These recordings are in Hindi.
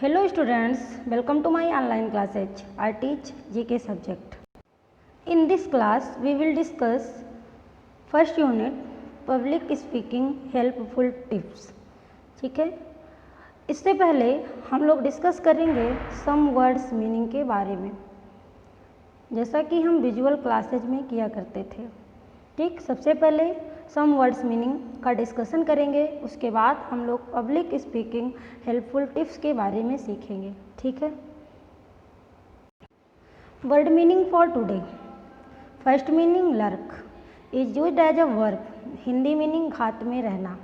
Hello students, welcome to my online classes. I teach GK subject. In this class, we will discuss first unit public speaking helpful tips. ठीक है, इससे पहले हम लोग डिस्कस करेंगे सम वर्ड्स मीनिंग के बारे में, जैसा कि हम विजुअल क्लासेज में किया करते थे। ठीक, सबसे पहले सम वर्ड्स मीनिंग का डिस्कशन करेंगे, उसके बाद हम लोग पब्लिक स्पीकिंग हेल्पफुल टिप्स के बारे में सीखेंगे। ठीक है, word meaning for today. First meaning lurk is used as a verb, Hindi meaning घात में रहना।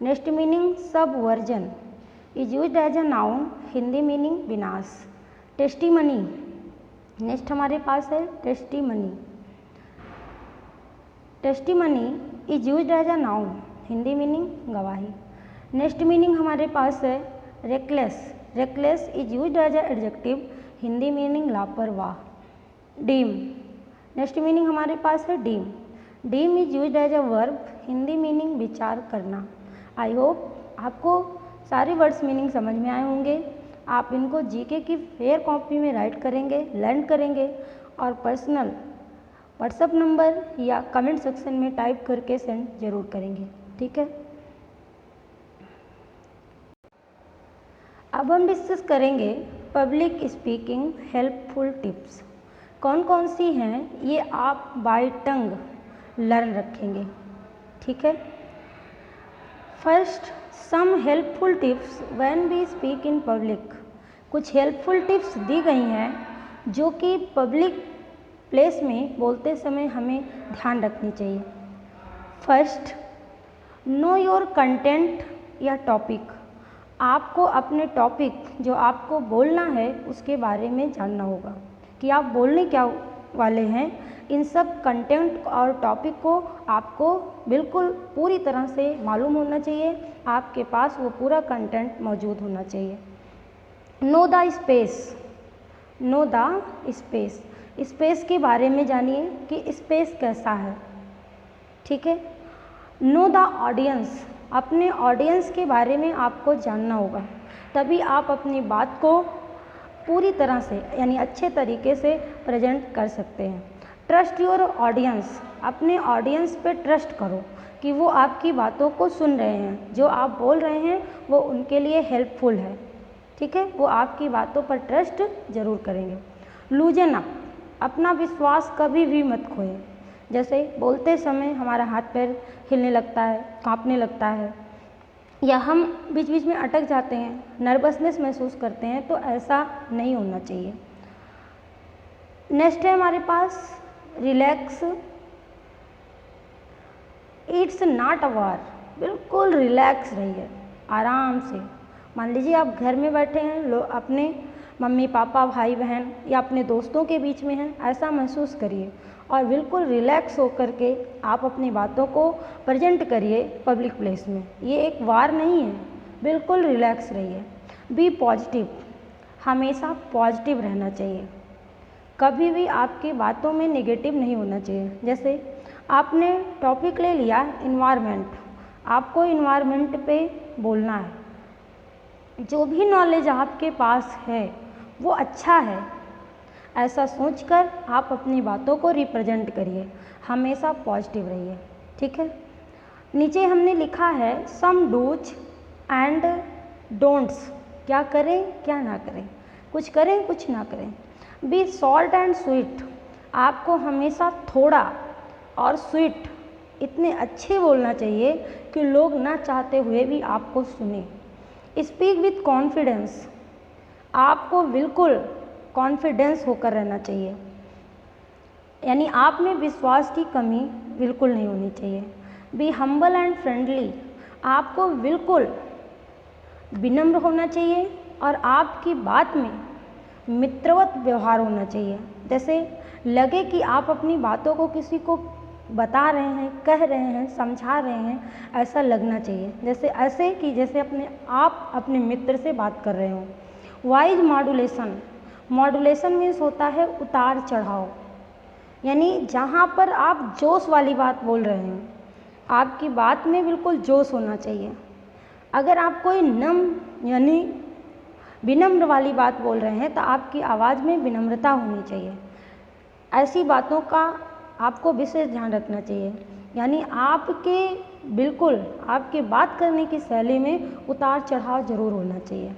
Next meaning subversion is used as a noun, Hindi meaning विनाश। टेस्टिमनी, नेक्स्ट हमारे पास है testimony. Testimony is used as a noun, Hindi meaning गवाही। नेक्स्ट मीनिंग हमारे पास है reckless. Reckless is used as an adjective, Hindi meaning लापरवाह। डीम, नेक्स्ट मीनिंग हमारे पास है deem. Deem is used as a verb, Hindi meaning विचार करना। आई होप आपको सारे वर्ड्स मीनिंग समझ में आए होंगे। आप इनको जीके की फेयर कॉपी में राइट करेंगे, लर्न करेंगे और पर्सनल व्हाट्सएप नंबर या कमेंट सेक्शन में टाइप करके सेंड जरूर करेंगे। ठीक है, अब हम डिस्कस करेंगे पब्लिक स्पीकिंग हेल्पफुल टिप्स। कौन कौन सी हैं ये आप बाय टंग लर्न रखेंगे। ठीक है, first some helpful tips when we speak in public. कुछ हेल्पफुल टिप्स दी गई हैं जो कि पब्लिक प्लेस में बोलते समय हमें ध्यान रखनी चाहिए। फर्स्ट, नो योर कंटेंट या टॉपिक। आपको अपने टॉपिक जो आपको बोलना है उसके बारे में जानना होगा कि आप बोलने क्या वाले हैं। इन सब कंटेंट और टॉपिक को आपको बिल्कुल पूरी तरह से मालूम होना चाहिए, आपके पास वो पूरा कंटेंट मौजूद होना चाहिए। No the space, know the space. Space के बारे में जानिए कि स्पेस कैसा है। ठीक है, नो द ऑडियंस। अपने ऑडियंस के बारे में आपको जानना होगा, तभी आप अपनी बात को पूरी तरह से यानी अच्छे तरीके से प्रेजेंट कर सकते हैं। Trust your audience. अपने ऑडियंस पे ट्रस्ट करो कि वो आपकी बातों को सुन रहे हैं, जो आप बोल रहे हैं वो उनके लिए हेल्पफुल है। ठीक है, वो आपकी बातों पर ट्रस्ट जरूर करेंगे। लूजन अप। अपना विश्वास कभी भी मत खोएं। जैसे बोलते समय हमारा हाथ पैर हिलने लगता है, कांपने लगता है, या हम बीच बीच में अटक जाते हैं, नर्वसनेस महसूस करते हैं, तो ऐसा नहीं होना चाहिए। नेक्स्ट है हमारे पास रिलैक्स। इट्स नॉट अ वार। बिल्कुल रिलैक्स रहिए, आराम से। मान लीजिए आप घर में बैठे हैं, अपने मम्मी पापा भाई बहन या अपने दोस्तों के बीच में हैं, ऐसा महसूस करिए और बिल्कुल रिलैक्स होकर के आप अपनी बातों को प्रेजेंट करिए पब्लिक प्लेस में। ये एक वार नहीं है, बिल्कुल रिलैक्स रहिए। B positive. हमेशा पॉजिटिव रहना चाहिए, कभी भी आपकी बातों में नेगेटिव नहीं होना चाहिए। जैसे आपने टॉपिक ले लिया इन्वायरमेंट, आपको इन्वायरमेंट पे बोलना है। जो भी नॉलेज आपके पास है वो अच्छा है, ऐसा सोचकर आप अपनी बातों को रिप्रेजेंट करिए, हमेशा पॉजिटिव रहिए। ठीक है, नीचे हमने लिखा है सम डूज एंड डोंट्स। क्या करें क्या ना करें, कुछ करें कुछ ना करें। Be short and sweet. आपको हमेशा थोड़ा और स्वीट इतने अच्छे बोलना चाहिए कि लोग ना चाहते हुए भी आपको सुने। Speak with confidence. आपको बिल्कुल कॉन्फिडेंस होकर रहना चाहिए, यानी आप में विश्वास की कमी बिल्कुल नहीं होनी चाहिए। B humble and friendly. आपको बिल्कुल विनम्र होना चाहिए और आपकी बात में मित्रवत व्यवहार होना चाहिए। जैसे लगे कि आप अपनी बातों को किसी को बता रहे हैं, कह रहे हैं, समझा रहे हैं, ऐसा लगना चाहिए। जैसे ऐसे कि जैसे आप अपने मित्र से बात कर रहे हो। Wise modulation. मॉड्यूलेशन मीन्स होता है उतार चढ़ाव, यानी जहाँ पर आप जोश वाली बात बोल रहे हैं, आपकी बात में बिल्कुल जोश होना चाहिए। अगर आप कोई नम यानी विनम्र वाली बात बोल रहे हैं तो आपकी आवाज़ में विनम्रता होनी चाहिए। ऐसी बातों का आपको विशेष ध्यान रखना चाहिए, यानी आपके बिल्कुल आपके बात करने की शैली में उतार चढ़ाव ज़रूर होना चाहिए।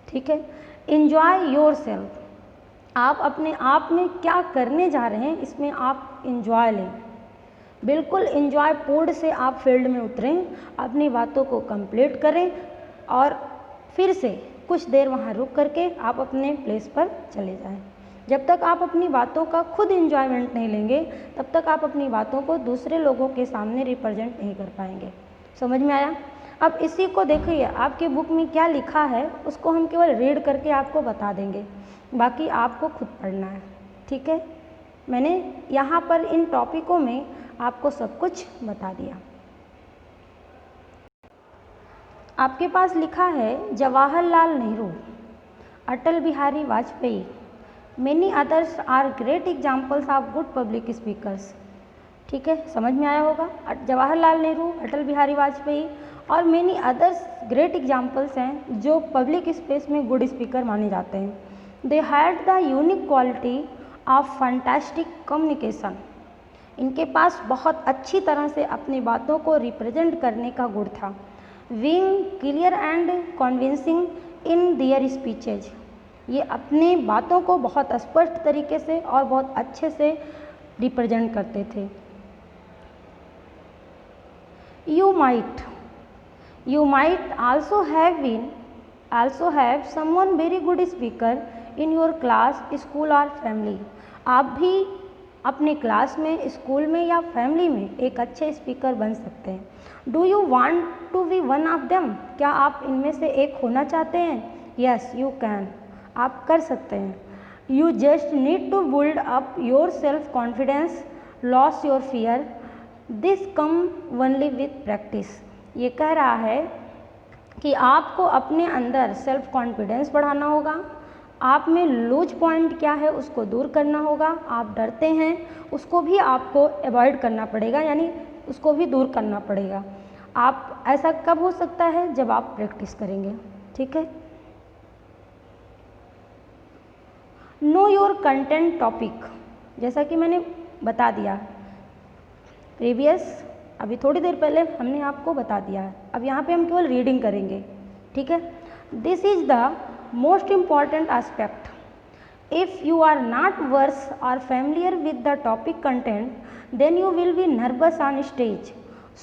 ठीक है। इंजॉय योर सेल्फ, आप अपने आप में क्या करने जा रहे हैं इसमें आप इंजॉय लें, बिल्कुल इंजॉय पूर्ण से आप फील्ड में उतरें, अपनी बातों को कंप्लीट करें और फिर से कुछ देर वहाँ रुक करके आप अपने प्लेस पर चले जाएं। जब तक आप अपनी बातों का खुद इंजॉयमेंट नहीं लेंगे तब तक आप अपनी बातों को दूसरे लोगों के सामने रिप्रेजेंट नहीं कर पाएंगे। समझ में आया? अब इसी को देखिए, आपके बुक में क्या लिखा है उसको हम केवल रीड करके आपको बता देंगे, बाकी आपको खुद पढ़ना है। ठीक है, मैंने यहाँ पर इन टॉपिकों में आपको सब कुछ बता दिया। आपके पास लिखा है Jawaharlal Nehru, Atal Bihari Vajpayee, many others are great examples of good public speakers. ठीक है, समझ में आया होगा। जवाहरलाल नेहरू, अटल बिहारी वाजपेयी और मेनी अदर्स ग्रेट एग्जाम्पल्स हैं जो पब्लिक स्पेस में गुड स्पीकर माने जाते हैं। They had the unique quality of fantastic communication, इनके पास बहुत अच्छी तरह से अपनी बातों को रिप्रेजेंट करने का गुण था। Being clear and convincing in their speeches, ये अपनी बातों को बहुत स्पष्ट तरीके से और बहुत अच्छे से रिप्रेजेंट करते थे। You might also have someone very good speaker in your class, school or family. आप भी अपने क्लास में, स्कूल में या फैमिली में एक अच्छे स्पीकर बन सकते हैं। Do you want to be one of them? क्या आप इनमें से एक होना चाहते हैं? Yes, you can. आप कर सकते हैं। You just need to build up your self confidence, lose your fear. This come only with practice. ये कह रहा है कि आपको अपने अंदर सेल्फ कॉन्फिडेंस बढ़ाना होगा, आप में लूज पॉइंट क्या है उसको दूर करना होगा, आप डरते हैं उसको भी आपको अवॉइड करना पड़ेगा, यानी उसको भी दूर करना पड़ेगा। आप ऐसा कब हो सकता है? जब आप प्रैक्टिस करेंगे। ठीक है। नो योर कंटेंट टॉपिक, जैसा कि मैंने बता दिया प्रीवियस, अभी थोड़ी देर पहले हमने आपको बता दिया है। अब यहाँ पे हम केवल रीडिंग करेंगे। ठीक है। This is the most important aspect. If you are not versed or familiar with the topic content then you will be nervous on stage.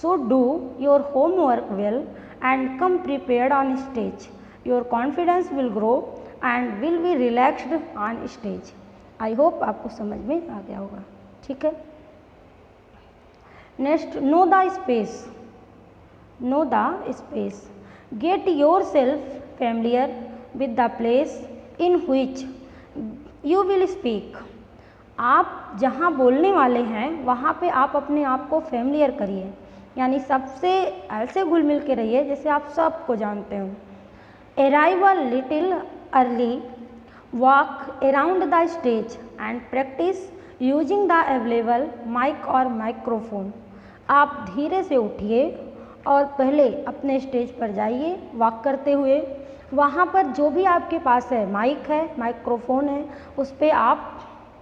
So do your homework well and come prepared on stage. Your confidence will grow and will be relaxed on stage. I hope आपको समझ में आ गया होगा। ठीक है। Next, know the space. Know the space, get yourself familiar with the place in which you will speak. आप जहाँ बोलने वाले हैं वहाँ पे आप अपने आप को फैमिलियर करिए, यानी सबसे ऐसे घुल मिल के रहिए जैसे आप सबको जानते हो। Arrive a little early, walk around the stage and practice using the available mic और माइक्रोफोन। आप धीरे से उठिए और पहले अपने स्टेज पर जाइए वॉक करते हुए, वहाँ पर जो भी आपके पास है, माइक है, माइक्रोफोन है, उस पर आप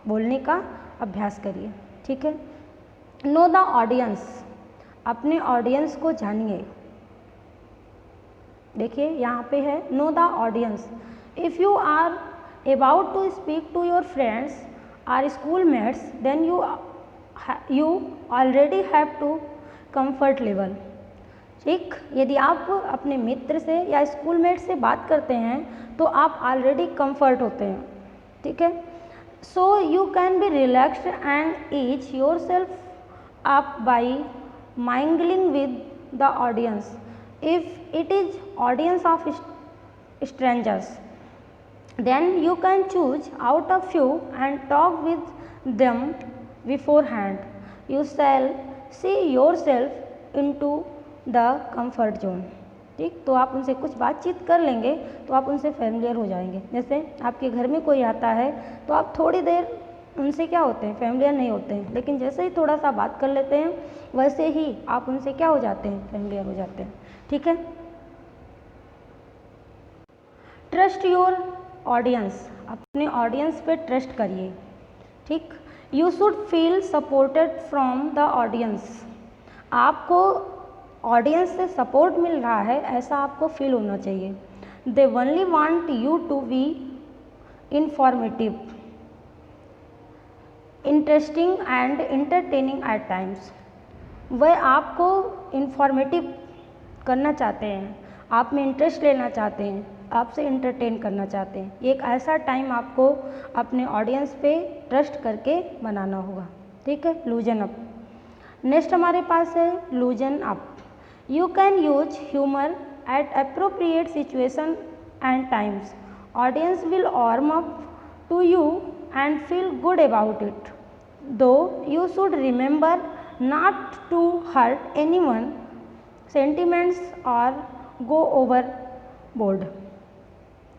बोलने का अभ्यास करिए। ठीक है। नो द ऑडियंस, अपने ऑडियंस को जानिए। देखिए यहाँ पे है know the audience. If you are about to speak to your friends or school mates then you already have to comfort level. ठीक, यदि आप अपने मित्र से या स्कूलमेट से बात करते हैं तो आप ऑलरेडी कंफर्ट होते हैं। ठीक है। So you can be relaxed and ease yourself up by mingling with the audience. If it is audience of strangers then you can choose out a few and talk with them beforehand. You shall see yourself into the comfort zone. ठीक, तो आप उनसे कुछ बातचीत कर लेंगे तो आप उनसे फैमिलियर हो जाएंगे। जैसे आपके घर में कोई आता है तो आप थोड़ी देर उनसे क्या होते हैं, फैमिलियर नहीं होते हैं, लेकिन जैसे ही थोड़ा सा बात कर लेते हैं वैसे ही आप उनसे क्या हो जाते हैं, फैमिलियर हो जाते हैं। ठीक है। ट्रस्ट योर ऑडियंस, अपने ऑडियंस पे ट्रस्ट करिए, ठीक। You should feel supported from the audience, आपको ऑडियंस से सपोर्ट मिल रहा है ऐसा आपको फील होना चाहिए। They only want you to be informative, interesting and entertaining at times, वह आपको इंफॉर्मेटिव करना चाहते हैं, आप में इंटरेस्ट लेना चाहते हैं, आपसे इंटरटेन करना चाहते हैं। एक ऐसा टाइम आपको अपने ऑडियंस पे ट्रस्ट करके बनाना होगा, ठीक है। लूजन अप, नेक्स्ट हमारे पास है loosen up. You can use humour at appropriate situation and times, audience will warm up to you and feel good about it, though you should remember not to hurt anyone sentiments or go over board,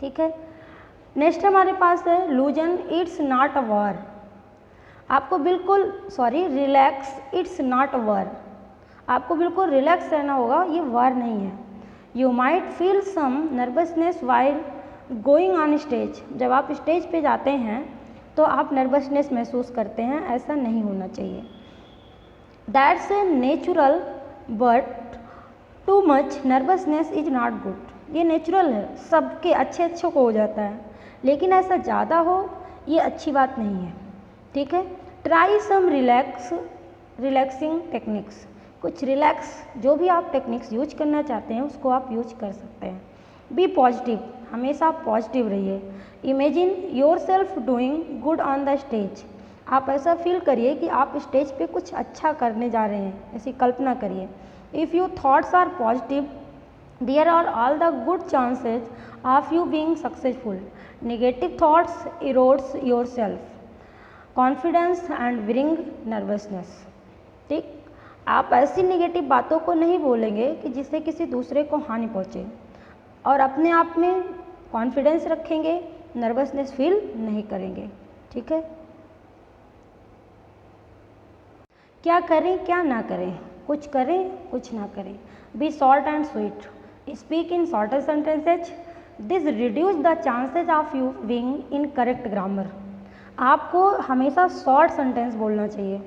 ठीक है। नेक्स्ट हमारे पास है loosen it's not a war, आपको बिल्कुल relax, it's not a war, आपको बिल्कुल रिलैक्स रहना होगा, ये वार नहीं है। You might feel some nervousness while going on stage, जब आप स्टेज पे जाते हैं तो आप नर्वसनेस महसूस करते हैं, ऐसा नहीं होना चाहिए। That's a natural but too much nervousness is not good, ये नेचुरल है, सबके अच्छे को हो जाता है, लेकिन ऐसा ज़्यादा हो ये अच्छी बात नहीं है, ठीक है। ट्राई सम रिलैक्सिंग टेक्निक्स, कुछ रिलैक्स जो भी आप टेक्निक्स यूज करना चाहते हैं उसको आप यूज कर सकते हैं। बी पॉजिटिव, हमेशा पॉजिटिव रहिए। Imagine your self doing good on the stage, आप ऐसा फील करिए कि आप स्टेज पे कुछ अच्छा करने जा रहे हैं, ऐसी कल्पना करिए। If your thoughts are positive there are all the good chances of you being successful, negative thoughts erodes your self confidence and bring nervousness, ठीक। आप ऐसी नेगेटिव बातों को नहीं बोलेंगे कि जिससे किसी दूसरे को हानि पहुँचे, और अपने आप में कॉन्फिडेंस रखेंगे, नर्वसनेस फील नहीं करेंगे, ठीक है। क्या करें क्या ना करें, कुछ करें कुछ ना करें। Be short and sweet, speak in shorter sentences, this reduce the chances of you being incorrect grammar, आपको हमेशा शॉर्ट सेंटेंस बोलना चाहिए,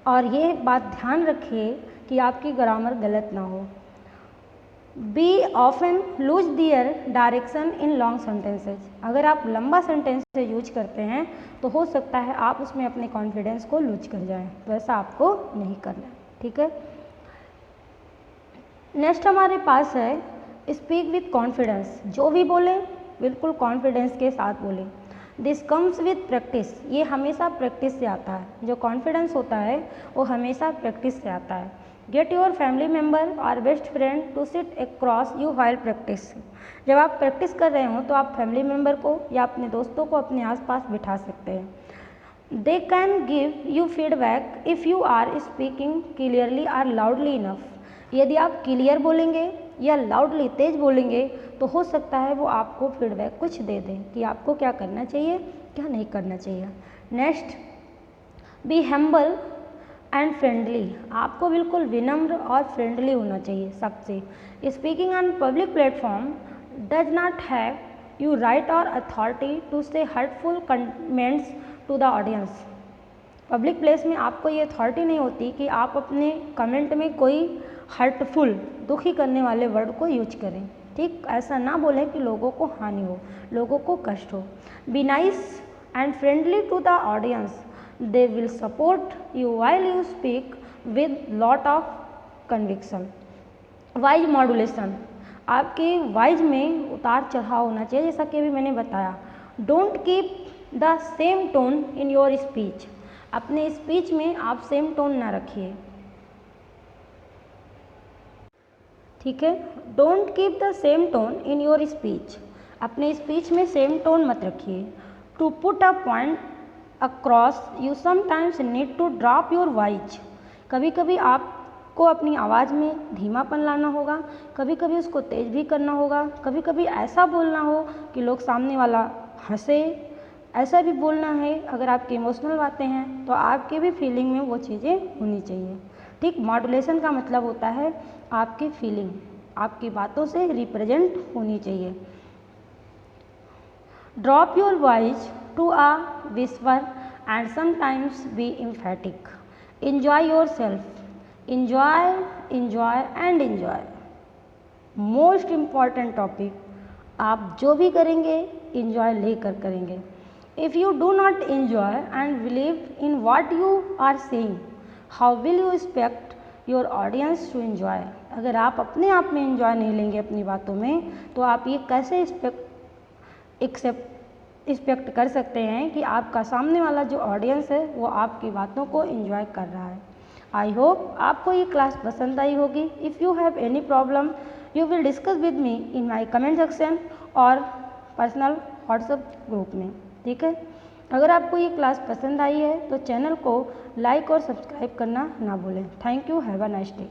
और ये बात ध्यान रखिए कि आपकी ग्रामर गलत ना हो। Be often lose their direction in long sentences, अगर आप लंबा सेंटेंस से यूज करते हैं तो हो सकता है आप उसमें अपने कॉन्फिडेंस को लूज कर जाएं, तो ऐसा आपको नहीं करना है, ठीक है। नेक्स्ट हमारे पास है स्पीक विथ कॉन्फिडेंस, जो भी बोलें बिल्कुल कॉन्फिडेंस के साथ बोलें। दिस कम्स विथ प्रैक्टिस, ये हमेशा प्रैक्टिस से आता है, जो कॉन्फिडेंस होता है वो हमेशा प्रैक्टिस से आता है। गेट योर फैमिली मेम्बर और best friend to sit across you while practice, जब आप प्रैक्टिस कर रहे हो तो आप फैमिली मेम्बर को या अपने दोस्तों को अपने आसपास बिठा सकते हैं। They can give you feedback if you are speaking clearly और लाउडली इनफ, यदि आप क्लियर बोलेंगे या लाउडली तेज बोलेंगे तो हो सकता है वो आपको फीडबैक कुछ दे दें कि आपको क्या करना चाहिए क्या नहीं करना चाहिए। Next, be humble and friendly, आपको बिल्कुल विनम्र और फ्रेंडली होना चाहिए सबसे। Speaking on public platform does not have you right और authority to say hurtful comments to the audience, public place में आपको ये अथॉरिटी नहीं होती कि आप अपने कमेंट में कोई हर्टफुल दुखी करने वाले वर्ड को यूज करें, ठीक। ऐसा ना बोलें कि लोगों को हानि हो, लोगों को कष्ट हो। Be nice and friendly to the audience, they will support you while you speak with lot of conviction. Voice modulation, आपके वाइज में उतार चढ़ाव होना चाहिए, जैसा कि अभी मैंने बताया। Don't keep the same tone in your speech, अपने स्पीच में आप सेम टोन ना रखिए, ठीक है। Don't keep the same tone in your speech, अपने स्पीच में सेम टोन मत रखिए। To put a point across you sometimes need to drop your voice, कभी कभी आपको अपनी आवाज़ में धीमापन लाना होगा, कभी कभी उसको तेज भी करना होगा, कभी कभी ऐसा बोलना हो कि लोग सामने वाला हंसे, ऐसा भी बोलना है। अगर आपकी इमोशनल बातें हैं तो आपके भी फीलिंग में वो चीज़ें होनी चाहिए, ठीक। मॉड्यूलेशन का मतलब होता है आपकी फीलिंग आपकी बातों से रिप्रेजेंट होनी चाहिए। Drop your voice to a whisper and sometimes be emphatic. Enjoy yourself. Enjoy, enjoy and enjoy. Most important topic, आप जो भी करेंगे इंजॉय लेकर करेंगे. If you do not enjoy and believe in what you are saying, how will you expect your audience to enjoy. अगर आप अपने आप में इंजॉय नहीं लेंगे अपनी बातों में, तो आप ये कैसे एक्सपेक्ट कर सकते हैं कि आपका सामने वाला जो ऑडियंस है वो आपकी बातों को इंजॉय कर रहा है. आई होप आपको ये क्लास पसंद आई होगी. If you have any problem you will discuss with me in my comment section और पर्सनल व्हाट्सएप ग्रुप में. ठीक है. अगर आपको ये क्लास पसंद आई है तो चैनल को लाइक और सब्सक्राइब करना ना भूलें. Thank you. Have a nice day.